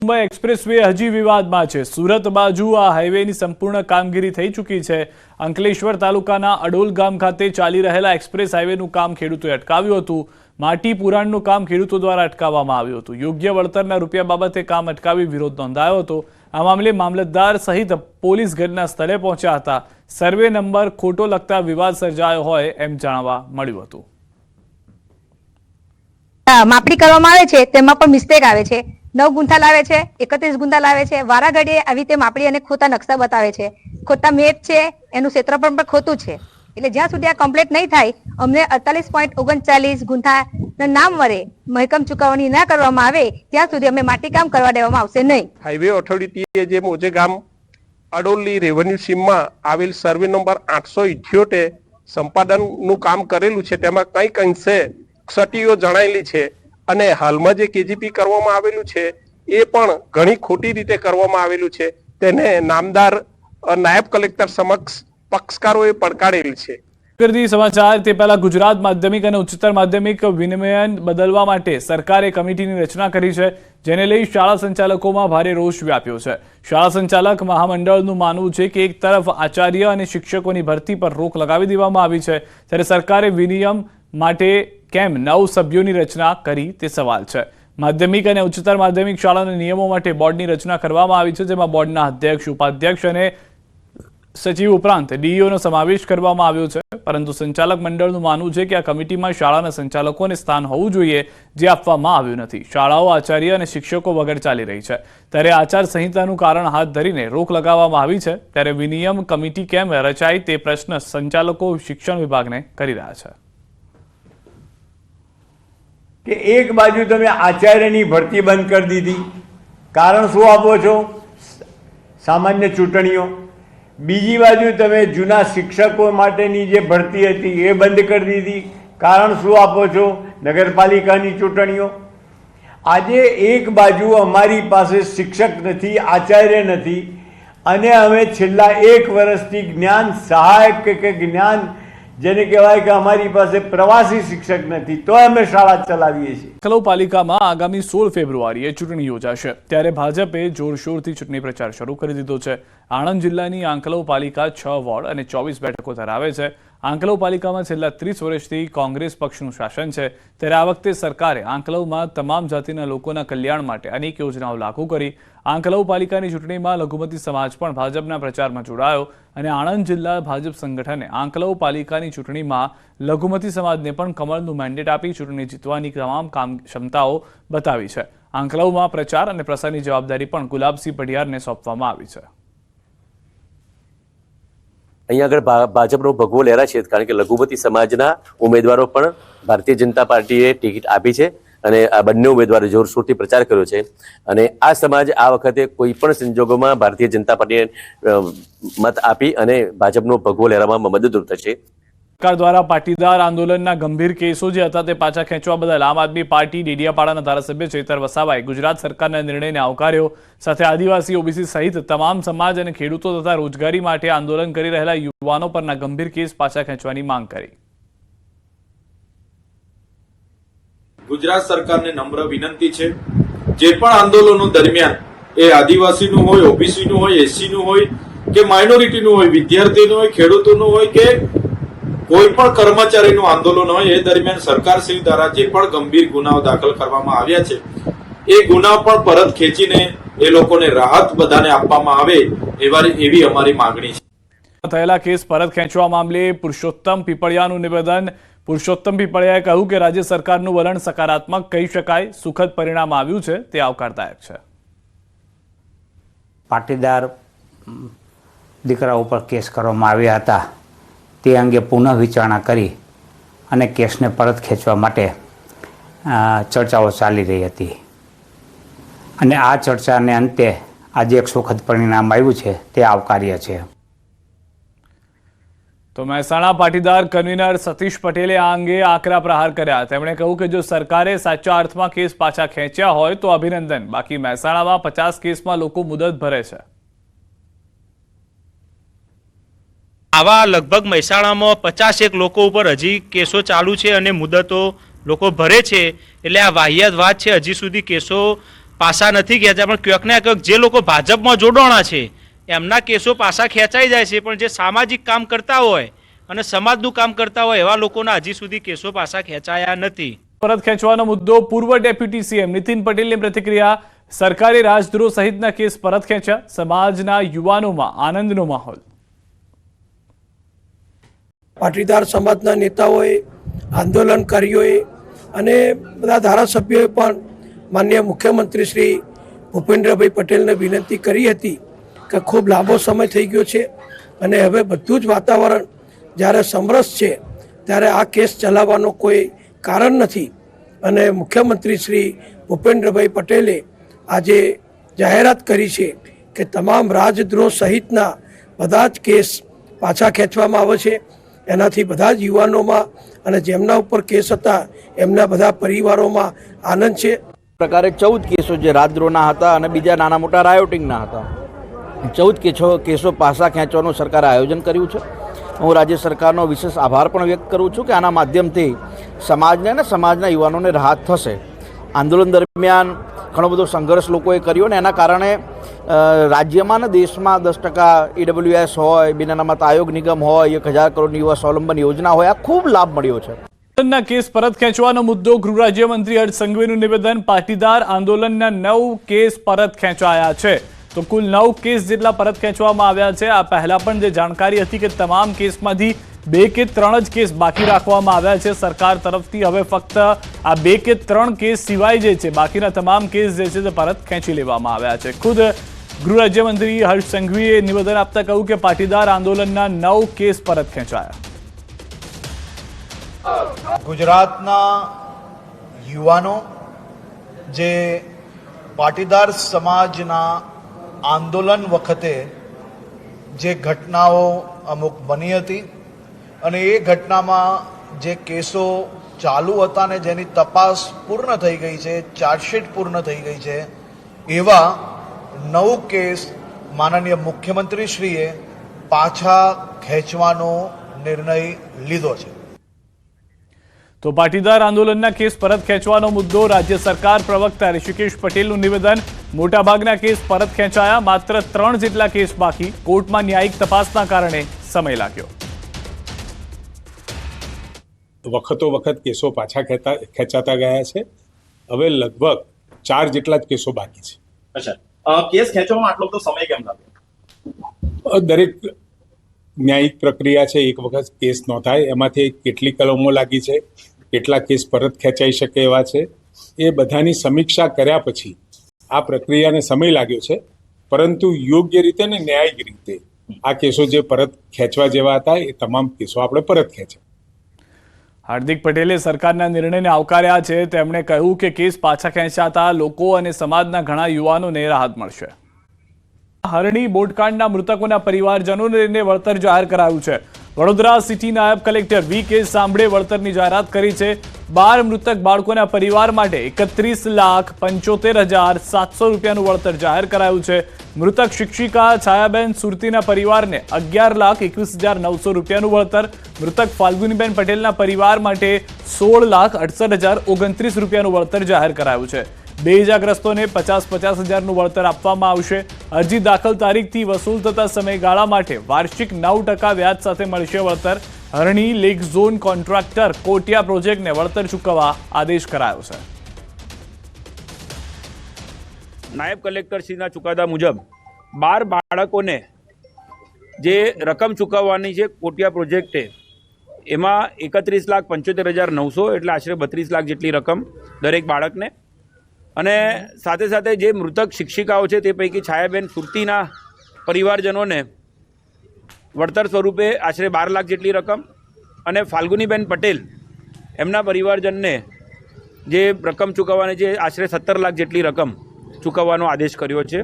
Mumbai expressway હજી વિવાદમાં છે। સુરત બાજુ આ હાઈવેની સંપૂર્ણ કામગીરી થઈ ચૂકી છે। અંકલેશ્વર તાલુકાના અડોલ ગામ ખાતે ચાલી રહેલા એક્સપ્રેસ હાઈવેનું કામ ખેડૂતોએ અટકાવ્યું હતું। માટી પુરાણનું કામ ખેડૂતો દ્વારા અટકાવવામાં આવ્યું હતું। યોગ્ય વળતરના રૂપિયા બાબતે કામ અટકાવી વિરોધ નોંધાયો હતો। આ મામલે મામલતદાર સહિત પોલીસ ઘટના સ્થળે પહોંચ્યા હતા। સર્વે નંબર ખોટો લખતા વિવાદ સર્જાયો હોય એમ જાણવા મળ્યું હતું। માપણી કરવામાં આવે છે તેમાં પણ મિસ્ટેક આવે છે। 9 ગુંઠા લાવે છે, 31 ગુંઠા લાવે છે। વારાઘડીએ આવી રીતે માપણી અને ખોટા નકશા બતાવે છે, ખોટા મેપ છે, એનું ક્ષેત્રફળ પણ ખોટું છે। એટલે જ્યાં સુધી આ કમ્પ્લીટ નહીં થાય અમને 48.39 ગુંઠાના નામ વડે મહેકમ ચૂકવણી ના કરવામાં આવે ત્યાં સુધી અમે માટીકામ કરવા દેવામાં આવશે નહીં। હાઈવે ઓથોરિટીએ જે મોજે ગામ અડોલી રેવન્યુ સીમમાં આવેલ સર્વે નંબર 878 સંપાદનનું કામ કરેલું છે તેમાં કંઈક અંશે ક્ષતિઓ જણાયેલી છે અને હાલમાં જે કેજીપી કરવામાં આવેલું છે એ પણ ઘણી ખોટી રીતે કરવામાં આવેલું છે। તેને નામદાર નાયબ કલેક્ટર સમક્ષ પક્ષકારોએ પડકારેલ છે। સમાચાર તે પહેલા ગુજરાત માધ્યમિક અને ઉચ્ચતર માધ્યમિક વિનિમયન બદલવા માટે સરકારે કમિટીની રચના કરી છે, જેને લઈ શાળા સંચાલકોમાં ભારે રોષ વ્યાપ્યો છે। શાળા સંચાલક મહામંડળનું માનવું છે કે એક તરફ આચાર્ય અને શિક્ષકોની ભરતી પર રોક લગાવી દેવામાં આવી છે, ત્યારે સરકારે વિનિમય માટે કેમ 9 સભ્યોની રચના કરી તે સવાલ છે। માધ્યમિક અને ઉચ્ચતર માધ્યમિક શાળાના નિયમો માટે બોર્ડની રચના કરવામાં આવી છે, જેમાં બોર્ડના અધ્યક્ષ, ઉપાધ્યક્ષ અને સચિવ ઉપરાંત ડીઈઓનો સમાવેશ કરવામાં આવ્યો છે। પરંતુ સંચાલક મંડળનું માનવું છે કે આ કમિટીમાં શાળાના સંચાલકોને સ્થાન હોવું જોઈએ, જે આપવામાં આવ્યું નથી। શાળાઓ આચાર્ય અને શિક્ષકો વગર ચાલી રહી છે, ત્યારે આચાર સંહિતાનું કારણ હાથ ધરીને રોક લગાવવામાં આવી છે। ત્યારે વિનિમય કમિટી કેમ રચાય તે પ્રશ્ન સંચાલકો શિક્ષણ વિભાગને કરી રહ્યા છે કે એક બાજુ તમે આચાર્યની ભરતી બંધ કરી દીધી, કારણ શું આપો છો? સામાન્ય ચૂંટણીઓ। બીજી બાજુ તમે જૂના શિક્ષકો માટેની જે ભરતી હતી એ બંધ કરી દીધી, કારણ શું આપો છો? નગરપાલિકાની ચૂંટણીઓ। આજે એક બાજુ અમારી પાસે શિક્ષક નથી, આચાર્ય નથી, અને અમે છેલ્લા 1 વર્ષથી જ્ઞાન સહાયક કે જ્ઞાન જેને કહેવાય કે અમારી પાસે પ્રવાસી શિક્ષક નથી, તો અમે શાળા ચલાવીએ છીએ। આંકલાવ પાલિકામાં આગામી 16 ફેબ્રુઆરીએ ચૂંટણી યોજાશે, ત્યારે ભાજપે જોરશોરથી ચૂંટણી પ્રચાર શરૂ કરી દીધો છે। આણંદ જિલ્લાની આંકલાવ પાલિકા 6 વોર્ડ અને 24 બેઠકો ધરાવે છે। આંકલાવ પાલિકામાં છેલ્લા 30 વર્ષથી કોંગ્રેસ પક્ષનું શાસન છે, ત્યારે આ વખતે સરકારે આંકલાવમાં તમામ જાતિના લોકોના કલ્યાણ માટે અનેક યોજનાઓ લાગુ કરી। આંકલાવ પાલિકાની ચૂંટણીમાં લઘુમતી સમાજ પણ ભાજપના પ્રચારમાં જોડાયો અને આણંદ જિલ્લા ભાજપ સંગઠને આંકલાવ પાલિકાની ચૂંટણીમાં લઘુમતી સમાજને પણ કમળનું મેન્ડેટ આપી ચૂંટણી જીતવાની તમામ ક્ષમતાઓ બતાવી છે। આંકલાવમાં પ્રચાર અને પ્રસારની જવાબદારી પણ ગુલાબસિંહ પઢિયારને સોંપવામાં આવી છે। અહીંયા આગળ ભાજપનો ભગવો લહેરા છે, કારણ કે લઘુમતી સમાજના ઉમેદવારો પણ ભારતીય જનતા પાર્ટીએ ટિકિટ આપી છે અને આ બંને ઉમેદવારો જોરશોરથી પ્રચાર કર્યો છે અને આ સમાજ આ વખતે કોઈ પણ સંજોગોમાં ભારતીય જનતા પાર્ટીને મત આપી અને ભાજપનો ભગવો લહેરાવવામાં મદદરૂપ થશે। સરકાર દ્વારા પાટીદાર આંદોલનના ગંભીર કેસો જે હતા તે પાછા ખેંચવા બદલ આમ આદમી પાર્ટી ડેડિયાપાડાના ધારાસભ્ય ચેતર વસાવાએ ગુજરાત સરકારના નિર્ણયને આવકાર્યો। સાથે આદિવાસી, ઓબીસી સહિત તમામ સમાજ અને ખેડૂતો તથા રોજગારી માટે આંદોલન કરી રહેલા યુવાનો પરના ગંભીર કેસ પાછા ખેંચવાની માંગ કરી। ગુજરાત સરકારને નમ્ર વિનંતી છે, જે પણ આંદોલનો દરમિયાન એ આદિવાસીનું હોય, ઓબીસીનું હોય, એસસીનું હોય કે માઇનોરિટીનું હોય, વિદ્યાર્થીનું હોય, ખેડૂતોનું હોય કે કોઈ પણ કર્મચારીનું આંદોલન હોય, એ દરમિયાન સરકારશ્રી દ્વારા જે પણ ગંભીર ગુનાઓ દાખલ કરવામાં આવ્યા છે એ ગુનાઓ પણ પરત ખેંચીને એ લોકોને રાહત બધાને આપવામાં આવે એવી અમારી માંગણી છે। થયેલા કેસ પરત ખેંચવા મામલે પુરુષોત્તમ પીપળિયાનું નિવેદન। પુરુષોત્તમ પીપળિયાએ કહ્યું કે રાજ્ય સરકારનું વલણ સકારાત્મક કહી શકાય, સુખદ પરિણામ આવ્યું છે તે આવકારદાયક છે। પાટીદાર દીકરા ઉપર કેસ કરવામાં આવ્યા હતા તે અંગે પુનઃ વિચારણા કરી અને કેસને પરત ખેંચવા માટે ચર્ચાઓ ચાલી રહી હતી અને આ ચર્ચાને અંતે આજે એક સુખદ પરિણામ આવ્યું છે તે આવકાર્ય છે। તો મહેસાણા પાટીદાર કન્વીનર સતીશ પટેલે આ અંગે આકરા પ્રહાર કર્યા। તેમણે કહ્યું કે જો સરકારે સાચા અર્થમાં કેસ પાછા ખેંચ્યા હોય તો અભિનંદન, બાકી મહેસાણામાં 50 કેસમાં લોકો મુદત ભરે છે। આવા લગભગ મહેસાણામાં 51 લોકો ઉપર હજી કેસો ચાલુ છે અને મુદતો લોકો ભરે છે, એટલે આ વાહિયાત વાત છે। હજી સુધી કેસો પાસા નથી ખેંચ્યા, પણ ક્યાંક ને ક્યાંક જે લોકો ભાજપમાં જોડાણા છે એમના કેસો પાસા ખેંચાઈ જાય છે, પણ જે સામાજિક કામ કરતા હોય અને સમાજનું કામ કરતા હોય એવા લોકોના હજી સુધી કેસો પાસા ખેંચાયા નથી. પરત ખેંચવાનો મુદ્દો. પૂર્વ ડેપ્યુટી સીએમ નીતિન પટેલની પ્રતિક્રિયા. સરકારે રાજદ્રોહ સહિતના કેસ પરત ખેંચ્યા. સમાજના યુવાનોમાં આનંદનો માહોલ. પાટીદાર સમાજના નેતાઓએ, આંદોલનકારીઓએ અને બધા ધારાસભ્યોએ પણ માનનીય મુખ્યમંત્રી શ્રી ભૂપેન્દ્રભાઈ પટેલને વિનંતી કરી હતી કે ખૂબ લાંબો સમય થઈ ગયો છે અને હવે બધું જ વાતાવરણ જ્યારે સમરસ છે ત્યારે આ કેસ ચલાવવાનો કોઈ કારણ નથી. અને મુખ્યમંત્રી શ્રી ભૂપેન્દ્રભાઈ પટેલે આજે જાહેરાત કરી છે કે તમામ રાજદ્રોહ સહિતના બધા જ કેસ પાછા ખેંચવામાં આવે છે. એનાથી બધા જ યુવાનોમાં અને જેમના ઉપર કેસ હતા એમના બધા પરિવારોમાં આનંદ છે. પ્રકારે 14 કેસો જે રાજદ્રોહના હતા અને બીજા નાના મોટા રાયોટિંગના હતા, 14 કેસો પાછા ખેંચવાનું સરકારે આયોજન કર્યું છે. હું રાજ્ય સરકારનો વિશેષ આભાર પણ વ્યક્ત કરું છું કે આના માધ્યમથી સમાજને અને સમાજના યુવાનોને રાહત થશે. આંદોલન દરમિયાન ઘણો બધો સંઘર્ષ લોકોએ કર્યો ને એના કારણે રાજ્યમાં અને દેશમાં 10% EWS હોય, બિન અનામત આયોગ નિગમ હોય, 1000 કરોડની યુવા સ્વાવલંબન યોજના હોય, આ ખૂબ લાભ મળ્યો છે. ના કેસ પરત ખેંચવાનો મુદ્દો. ગૃહ રાજ્યમંત્રી હર્ષ સંઘવીનું નિવેદન. પાટીદાર આંદોલનના 9 કેસ પરત ખેંચાયા છે, તો કુલ 9 કેસ જેટલા પરત ખેંચવામાં આવ્યા છે. આ પહેલા પણ જે જાણકારી હતી કે તમામ કેસમાંથી 2 કે 3 જ કેસ બાકી રાખવામાં આવ્યા છે સરકાર તરફથી. હવે ફક્ત આ 2 કે 3 કેસ સિવાય જે છે બાકીના તમામ કેસ જે છે તે પરત ખેંચી લેવામાં આવ્યા છે. ખુદ ગૃહ રાજ્યમંત્રી હર્ષ સંઘવીએ નિવેદન આપતા કહ્યું કે પાટીદાર આંદોલનના 9 કેસ પરત ખેંચાયા. ગુજરાતના યુવાનો જે પાટીદાર સમાજના આંદોલન વખતે જે ઘટનાઓ અમુક બની હતી અને એ ઘટનામાં જે કેસો ચાલુ હતા ને જેની તપાસ પૂર્ણ થઈ ગઈ છે, ચાર્જશીટ પૂર્ણ થઈ ગઈ છે, એવા 9 કેસ માનનીય મુખ્યમંત્રીશ્રીએ પાછા ખેંચવાનો નિર્ણય લીધો છે. તો પાટીદાર આંદોલનના કેસ પરત ખેંચવાનો મુદ્દો. રાજ્ય સરકાર પ્રવક્તા ઋષિકેશ પટેલનું નિવેદન. મોટાભાગના કેસ પરત ખેંચાયા, માત્ર 3 જેટલા કેસ બાકી. કોર્ટમાં ન્યાયિક તપાસના કારણે સમય લાગ્યો. વખતો વખત કેસો પાછા ખેંચાતા ગયા છે. હવે લગભગ 4 જેટલા જ કેસો બાકી છે. અચ્છા, કેસ ખેંચવામાં આટલો બધો સમય કેમ લાગ્યો? દરેક ન્યાયિક પ્રક્રિયા છે, એક વખત કેસ નોંધાય એમાંથી કેટલી કલમો લાગી છે, કેટલા કેસ પરત ખેંચાઈ શકે એવા છે, એ બધાની સમીક્ષા કર્યા પછી આ પ્રક્રિયાને સમય લાગ્યો છે. પરંતુ યોગ્ય રીતે ને ન્યાયિક રીતે આ કેસો જે પરત ખેંચવા જેવા હતા એ તમામ કેસો આપણે પરત ખેંચ્યા. હાર્દિક પટેલે સરકારના નિર્ણયને આવકાર્યા છે. તેમણે કહ્યું કે કેસ પાછા ખેંચાતા લોકો અને સમાજના ઘણા યુવાનોને રાહત મળશે. હરણી બોટકાંડના મૃતકોના પરિવારજનોને વળતર જાહેર કરાયું છે. વડોદરા સિટી નાયબ કલેક્ટર V.K. સાંભળે વળતરની જાહેરાત કરી છે. 12 મૃતક બાળકોના પરિવાર માટે 31,75,700 રૂપિયાનું વળતર જાહેર કરાયું છે. મૃતક શિક્ષિકા છાયાબેન સુરતીના પરિવારને 11,21,900 રૂપિયાનું વળતર. મૃતક ફાલ્ગુનીબેન પટેલના પરિવાર માટે 16,68,029 રૂપિયાનું વળતર જાહેર કરાયું છે. 2 ઇજાગ્રસ્તોને 50,000 હજારનું વળતર આપવામાં આવશે. અરજી દાખલ તારીખથી વસૂલ થતા સમયગાળા માટે વાર્ષિક 9% વ્યાજ સાથે મળશે વળતર. હરણી લેક ઝોન કોન્ટ્રાક્ટર કોટિયા પ્રોજેક્ટને વળતર ચૂકવવા આદેશ કરાયો છે. નાયબ કલેક્ટરશ્રીના ચુકાદા મુજબ 12 બાળકોને જે રકમ ચૂકવવાની છે કોટિયા પ્રોજેક્ટે, એમાં 31,75,900 એટલે આશરે 32 લાખ જેટલી રકમ દરેક બાળકને. અને સાથે સાથે જે મૃતક શિક્ષિકાઓ છે તે પૈકી છાયાબેન સુરતીના પરિવારજનોને વળતર સ્વરૂપે આશરે 12 લાખ જેટલી રકમ અને ફાલ્ગુનીબેન પટેલ એમના પરિવારજનને જે રકમ ચૂકવવાની છે આશરે 17 લાખ જેટલી રકમ ચૂકવવાનો આદેશ કર્યો છે.